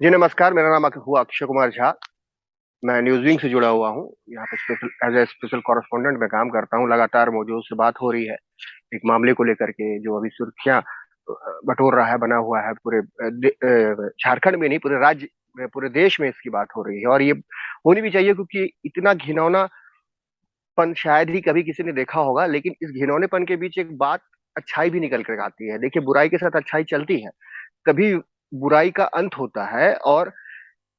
जी नमस्कार, मेरा नाम हुआ अक्षय कुमार झा। मैं न्यूज़ विंग से जुड़ा हुआ हूँ। यहाँ पे special as a special correspondent मैं काम करता हूँ। लगातार मौजूद से बात हो रही है एक मामले को लेकर के जो अभी सुर्खियां बटोर रहा है, बना हुआ है पूरे झारखंड में नहीं, पूरे राज्य में, पूरे देश में इसकी बात हो रही है। और ये होनी भी चाहिए क्योंकि इतना घिनौनापन शायद ही कभी किसी ने देखा होगा। लेकिन इस घिनौनेपन के बीच एक बात अच्छाई भी निकल कर आती है। देखिए, बुराई के साथ अच्छाई चलती है, कभी बुराई का अंत होता है। और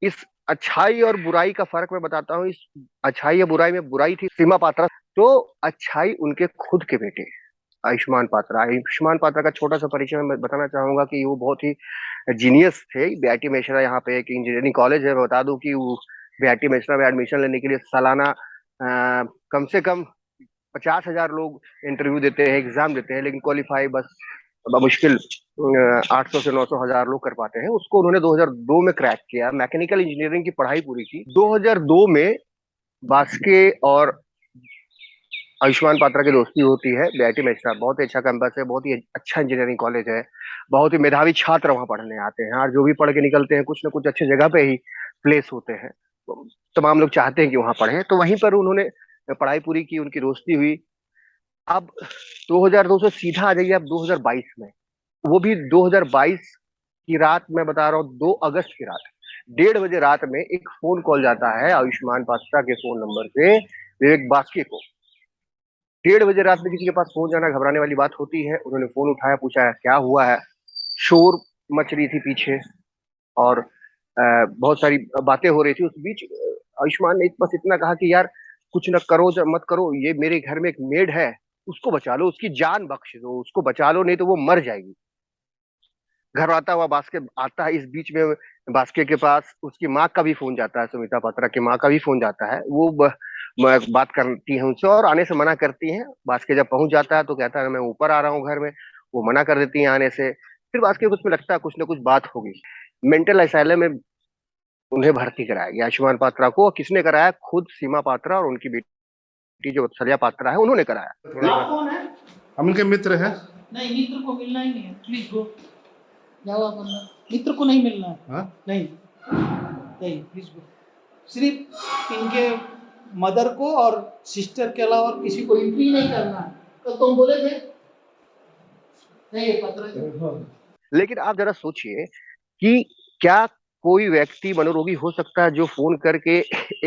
इस अच्छाई और बुराई का फर्क मैं बताता हूँ। इस अच्छाई या बुराई में बुराई थी सीमा पात्रा, तो अच्छाई उनके खुद के बेटे आयुष्मान पात्रा का छोटा सा परिचय मैं बताना चाहूंगा कि वो बहुत ही जीनियस थे। बीआईटी मेसरा यहाँ पे एक इंजीनियरिंग कॉलेज है। मैं बता दूं कि वो बीआईटी मेसरा में एडमिशन लेने के लिए सालाना कम से कम 50,000 लोग इंटरव्यू देते हैं, एग्जाम देते हैं, लेकिन क्वालिफाई बस मुश्किल 800 से 900 हजार लोग कर पाते हैं। उसको उन्होंने 2002 में क्रैक किया, मैकेनिकल इंजीनियरिंग की पढ़ाई पूरी की 2002 में। बास्के और आयुष्मान पात्रा की दोस्ती होती है बीआईटी मेसरा। बहुत ही अच्छा कैंपस है, बहुत ही अच्छा इंजीनियरिंग कॉलेज है। बहुत ही मेधावी छात्र वहां पढ़ने आते हैं और जो भी पढ़ के निकलते हैं कुछ ना कुछ अच्छी जगह पे ही प्लेस होते हैं। तो तमाम लोग चाहते हैं कि वहां पढ़ें, तो वहीं पर उन्होंने पढ़ाई पूरी की, उनकी दोस्ती हुई। अब 2002 से सीधा आ जाइए आप 2022 में। वो भी 2022 की रात मैं बता रहा हूँ, 2 अगस्त की रात 1:30 बजे रात में एक फोन कॉल जाता है आयुष्मान पात्रा के फोन नंबर से विवेक बास्के को। 1:30 बजे रात में किसी के पास फोन जाना घबराने वाली बात होती है। उन्होंने फोन उठाया, पूछा है क्या हुआ है। शोर मच रही थी पीछे और बहुत सारी बातें हो रही थी। उस बीच आयुष्मान ने बस इतना कहा कि यार कुछ न करो, मत करो, ये मेरे घर में एक मेड है, उसको बचा लो, उसकी जान बख्श दो, उसको बचा लो, नहीं तो वो मर जाएगी। घर आता हुआ बास्के आता है। इस बीच में बास्के के पास उसकी माँ का भी फोन जाता है, सुमिता पात्रा की माँ का भी फोन जाता है। वो बात करती है उनसे और आने से मना करती हैं। बास्के जब पहुंच जाता है तो कहता है मैं ऊपर आ रहा हूँ घर में। वो मना कर देती है आने से। फिर बास्के को उसमें लगता है कुछ ना कुछ बात होगी। मेंटल असाइलम में उन्हें भर्ती कराया गया आयुष्मान पात्रा को। किसने कराया? खुद सीमा पात्रा और उनकी बेटी जो सलिया पात्रा है, उन्होंने कराया। आप कौन है? हम उनके मित्र हैं। नहीं, मित्र को मिलना ही नहीं है, प्लीज गो। जाओ आप अंदर, मित्र को नहीं मिलना है। हाँ? नहीं नहीं, प्लीज गो। सिर्फ इनके मदर को और सिस्टर के अलावा किसी को एंट्री नहीं करना है। तो तुम बोले थे नहीं, ये पत्र। लेकिन आप जरा सोचिए कि क्या कोई व्यक्ति मनोरोगी हो सकता है जो फोन करके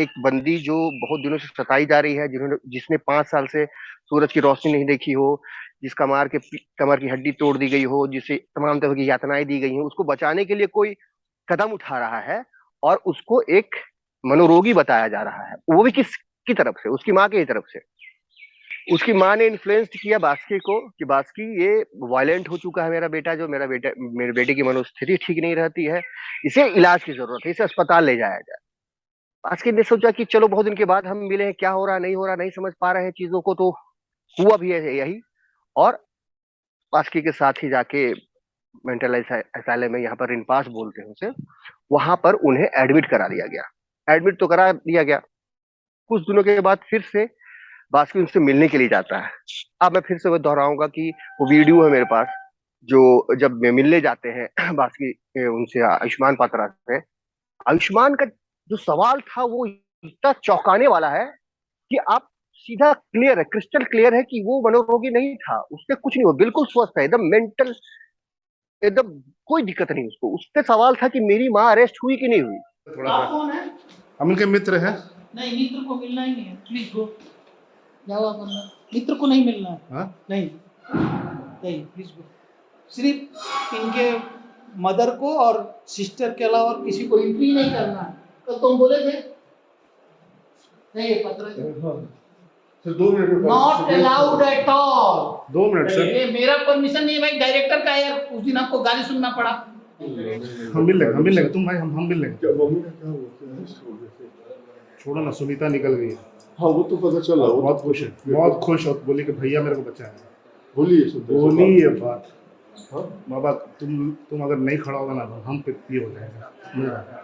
एक बंदी जो बहुत दिनों से सताई जा रही है, जिन्होंने जिसने 5 साल से सूरज की रोशनी नहीं देखी हो, जिसका मार के कमर की हड्डी तोड़ दी गई हो, जिसे तमाम तरह की यातनाएं दी गई हो, उसको बचाने के लिए कोई कदम उठा रहा है और उसको एक मनोरोगी बताया जा रहा है, वो भी किस की तरफ से? उसकी माँ की तरफ से। उसकी माँ ने इन्फ्लुएंस किया बास्की को कि बास्की ये वायलेंट हो चुका है मेरा बेटा, जो मेरे बेटे की मनोस्थिति ठीक नहीं रहती है, इसे इलाज की जरूरत है, इसे अस्पताल ले जाया जाए। बास्की ने सोचा कि चलो बहुत दिन के बाद हम मिले हैं, क्या हो रहा नहीं हो रहा नहीं समझ पा रहे हैं चीजों को, तो हुआ भी है यही। और बास्की के साथ ही जाके मेंटल असाइलम में, यहाँ पर इनपास बोलते हैं उसे, वहां पर उन्हें एडमिट करा दिया गया। एडमिट तो करा दिया गया। कुछ दिनों के बाद फिर से बास्की उनसे मिलने के लिए जाता है। अब मैं फिर से वो दोहराऊंगा कि वो वीडियो है मेरे पास, जो जब वे मिलने जाते हैं बास्की उनसे, आयुष्मान पात्रा से। आयुष्मान का जो सवाल था वो इतना चौंकाने वाला है कि आप सीधा क्लियर है, क्रिस्टल क्लियर है कि वो मनोरोगी नहीं था, उसके कुछ नहीं हुआ, बिल्कुल स्वस्थ है, एकदम मेंटल, एकदम कोई दिक्कत नहीं उसको। उसके सवाल था कि मेरी माँ अरेस्ट हुई कि नहीं हुई। आप कौन है? हम उनके मित्र हैं। नहीं, मित्र को मिलना ही नहीं है, प्लीज गो। जाओ आप अंदर, मित्र को नहीं मिलना है। हाँ? नहीं नहीं, प्लीज गो। सिर्फ इनके मदर को और सिस्टर के अलावा किसी को एंट्री नहीं करना है। तो तुम बोले थे नहीं, ये पत्र sir 2 minute not allowed at all. 2 minute sir. ये मेरा परमिशन नहीं है भाई, डायरेक्टर का है यार। उस दिन आपको गाली सुनना पड़ा। हम मिल लेंगे तुम भाई, हम मिल लेंगे। क्या मम्मी का क्या हुआ? क्या है? छोड़ो ना, सुनीता निकल गई है। हाँ वो तो पता चला, वो बहुत तो खुश है, बहुत खुश हो, बोली कि भैया मेरे को बचाया। बोलिए बोली ये बात। हाँ बाबा तुम अगर नहीं खड़ा होगा ना तो हम पे ये हो जाएगा।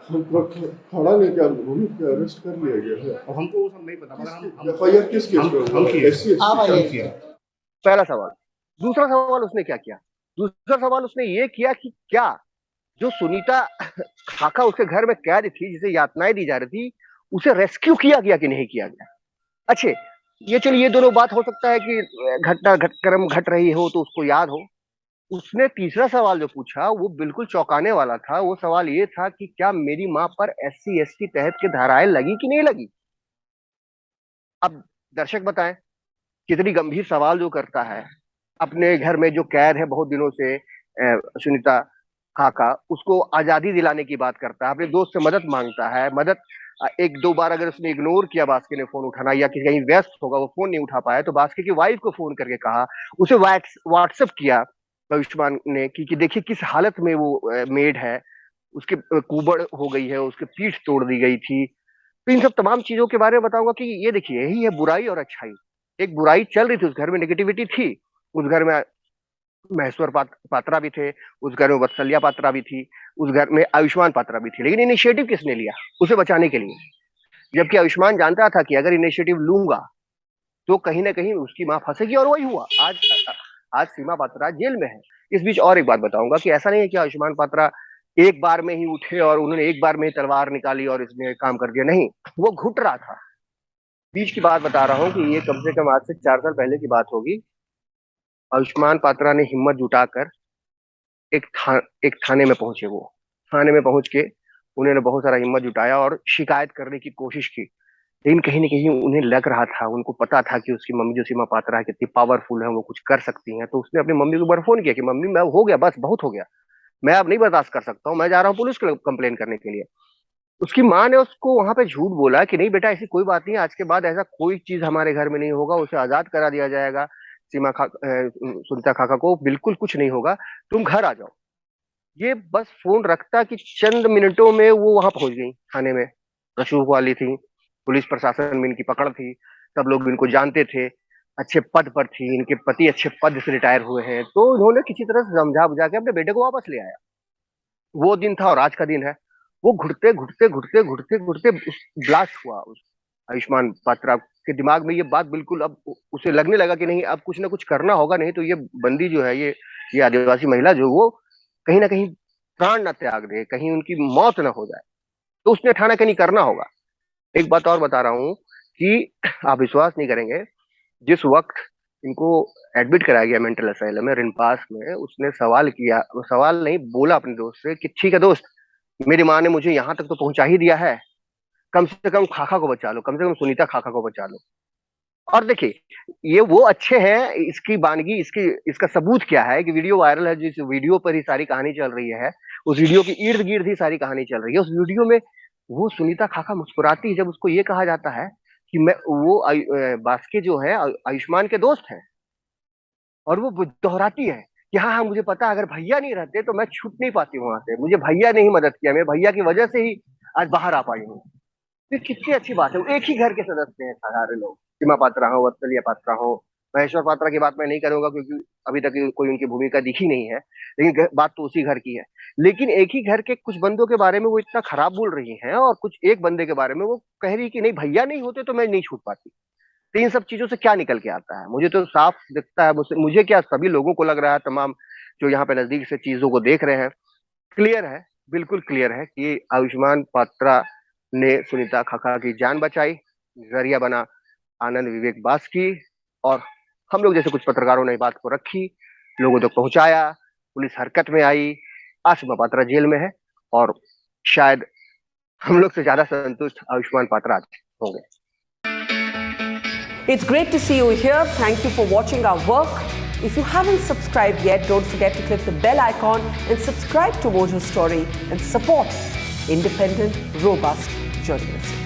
हम खड़ा नहीं, क्या मम्मी को अरेस्ट कर लिया गया है? अब हमको वो सब नहीं पता, मगर हम एफआईआर किस केस पे हम किए। ऐसी किया। पहला सवाल। दूसरा सवाल उसने क्या किया? दूसरा सवाल उसने ये किया कि क्या जो सुनीता खाका उसके घर में कैद थी, जिसे यातनाएं दी जा रही थी, उसे रेस्क्यू किया गया कि नहीं किया गया? अच्छे, ये चलिए ये दोनों बात हो सकता है कि घटनाक्रम घट रही हो तो उसको याद हो। उसने तीसरा सवाल जो पूछा वो बिल्कुल चौंकाने वाला था। वो सवाल ये था कि क्या मेरी मां पर SC/ST तहत की धाराएं लगी कि नहीं लगी? अब दर्शक बताएं कितनी गंभीर सवाल जो करता है। अपने घर में जो कैद है बहुत दिनों से सुनीता खाका, उसको आजादी दिलाने की बात करता है, अपने दोस्त से मदद मांगता है। मदद एक दो बार अगर उसने इग्नोर किया बास्के ने फोन उठाना, या कि कहीं व्यस्त होगा वो फोन नहीं उठा पाया, तो बास्के की वाइफ को फोन करके कहा, उसे व्हाट्सएप किया आयुष्मान ने कि देखिए किस हालत में वो मेड है, उसके कुबड़ हो गई है, उसकी पीठ तोड़ दी गई थी। तो इन सब तमाम चीजों के बारे में बताऊंगा कि ये देखिए यही है बुराई और अच्छाई। एक बुराई चल रही थी उस घर में, नेगेटिविटी थी उस घर में। महेश्वर पात्रा भी थे उस घर में, वत्सल्या पात्रा भी थी उस घर में, आयुष्मान पात्रा भी थी। लेकिन इनिशिएटिव किसने लिया? उसे बचाने के लिए। जबकि आयुष्मान जानता था कि अगर इनिशिएटिव लूंगा तो कहीं ना कहीं उसकी मां फंसेगी, और वही हुआ। आज आज सीमा पात्रा जेल में है। इस बीच और एक बात बताऊंगा कि ऐसा नहीं है कि आयुष्मान पात्रा एक बार में ही उठे और उन्होंने एक बार में ही तलवार निकाली और इसने काम कर दिया। नहीं, वो घुट रहा था। बीच की बात बता रहा हूँ कि ये कम से कम आज से 4 साल पहले की बात होगी। आयुष्मान पात्रा ने हिम्मत जुटाकर एक थाने में पहुंचे। वो थाने में पहुंच के उन्होंने बहुत सारा हिम्मत जुटाया और शिकायत करने की कोशिश की। लेकिन कहीं ना कहीं उन्हें लग रहा था, उनको पता था कि उसकी मम्मी जो सीमा पात्रा है कितनी पावरफुल है, वो कुछ कर सकती हैं। तो उसने अपनी मम्मी को एक बार फोन किया कि मम्मी मैं हो गया, बस बहुत हो गया, मैं अब नहीं बर्दाश्त कर सकता हूँ, मैं जा रहा हूँ पुलिस को कंप्लेन करने के लिए। उसकी माँ ने उसको वहां पे झूठ बोला कि नहीं बेटा ऐसी कोई बात नहीं, आज के बाद ऐसा कोई चीज हमारे घर में नहीं होगा, उसे आजाद करा दिया जाएगा। सुनीता खाका को बिल्कुल कुछ नहीं होगा, तुम घर आ जाओ। ये बस फोन रखता कि चंद मिनटों में वो वहां पहुंच गई थाने में। रसूख वाली थी, पुलिस प्रशासन में इनकी पकड़ थी, सब लोग इनको जानते थे, अच्छे पद पर थी, इनके पति अच्छे पद से रिटायर हुए हैं। तो उन्होंने किसी तरह से समझा बुझा के अपने बेटे को वापस ले आया। वो दिन था और आज का दिन है। वो घुटते घुटते घुटते घुटते घुटते ब्लास्ट हुआ उस आयुष्मान पात्रा के दिमाग में। ये बात बिल्कुल अब उसे लगने लगा कि नहीं अब कुछ ना कुछ करना होगा, नहीं तो ये बंदी जो है, ये आदिवासी महिला जो, वो कहीं ना कहीं प्राण न त्याग दे, कहीं उनकी मौत ना हो जाए। तो उसने ठाना कहीं करना होगा। एक बात और बता रहा हूँ कि आप विश्वास नहीं करेंगे, जिस वक्त इनको एडमिट कराया गया मेंटल असाइलम में रिनपास में, उसने सवाल किया, सवाल नहीं बोला अपने दोस्त से कि ठीक है दोस्त, मेरी माँ ने मुझे यहाँ तक तो पहुंचा ही दिया है, कम से कम खाका को बचा लो, कम से कम सुनीता खाका को बचा लो। और देखिए ये वो अच्छे हैं, इसकी बानगी, इसका सबूत क्या है कि वीडियो वायरल है, जिस वीडियो पर ही सारी कहानी चल रही है, उस वीडियो के इर्द गिर्द ही सारी कहानी चल रही है। उस वीडियो में वो सुनीता खाका मुस्कुराती है जब उसको ये कहा जाता है कि मैं वो बास्के जो है आयुष्मान के दोस्त हैं, और वो दोहराती है कि हाँ हाँ मुझे पता, अगर भैया नहीं रहते तो मैं छूट नहीं पाती वहां से, मुझे भैया ने ही मदद किया, मैं भैया की वजह से ही आज बाहर आ पाई हूँ। ये कितनी अच्छी बात है। वो एक ही घर के सदस्य हैं सारे लोग, सीमा पात्रा हो, वत्सल्य पात्रा हो। महेश्वर पात्रा की बात मैं नहीं करूंगा क्योंकि अभी तक कोई उनकी भूमिका दिखी नहीं है, लेकिन बात तो उसी घर की है। लेकिन एक ही घर के कुछ बंदों के बारे में वो इतना खराब बोल रही हैं, और कुछ एक बंदे के बारे में वो कह रही कि नहीं भैया नहीं होते तो मैं नहीं छूट पाती। तो इन सब चीजों से क्या निकल के आता है? मुझे तो साफ दिखता है, मुझे क्या सभी लोगों को लग रहा है, तमाम जो यहाँ पे नजदीक से चीजों को देख रहे हैं, क्लियर है, बिल्कुल क्लियर है कि आयुष्मान पात्रा ने सुनीता खाका की जान बचाई, जरिया बना आनंद विवेक बास की, और हम लोग जैसे कुछ पत्रकारों ने बात को रखी, लोगों तक पहुंचाया, पुलिस हरकत में आई। आसिमा पात्रा जेल में है, और शायद हम लोग से ज्यादा संतुष्ट आयुष्मान पात्रा आज होंगे। It's great to see you here. Thank you for watching our work. If you haven't subscribed yet, don't forget to click the bell icon and subscribe to Mojo Story and support independent, robust journalism.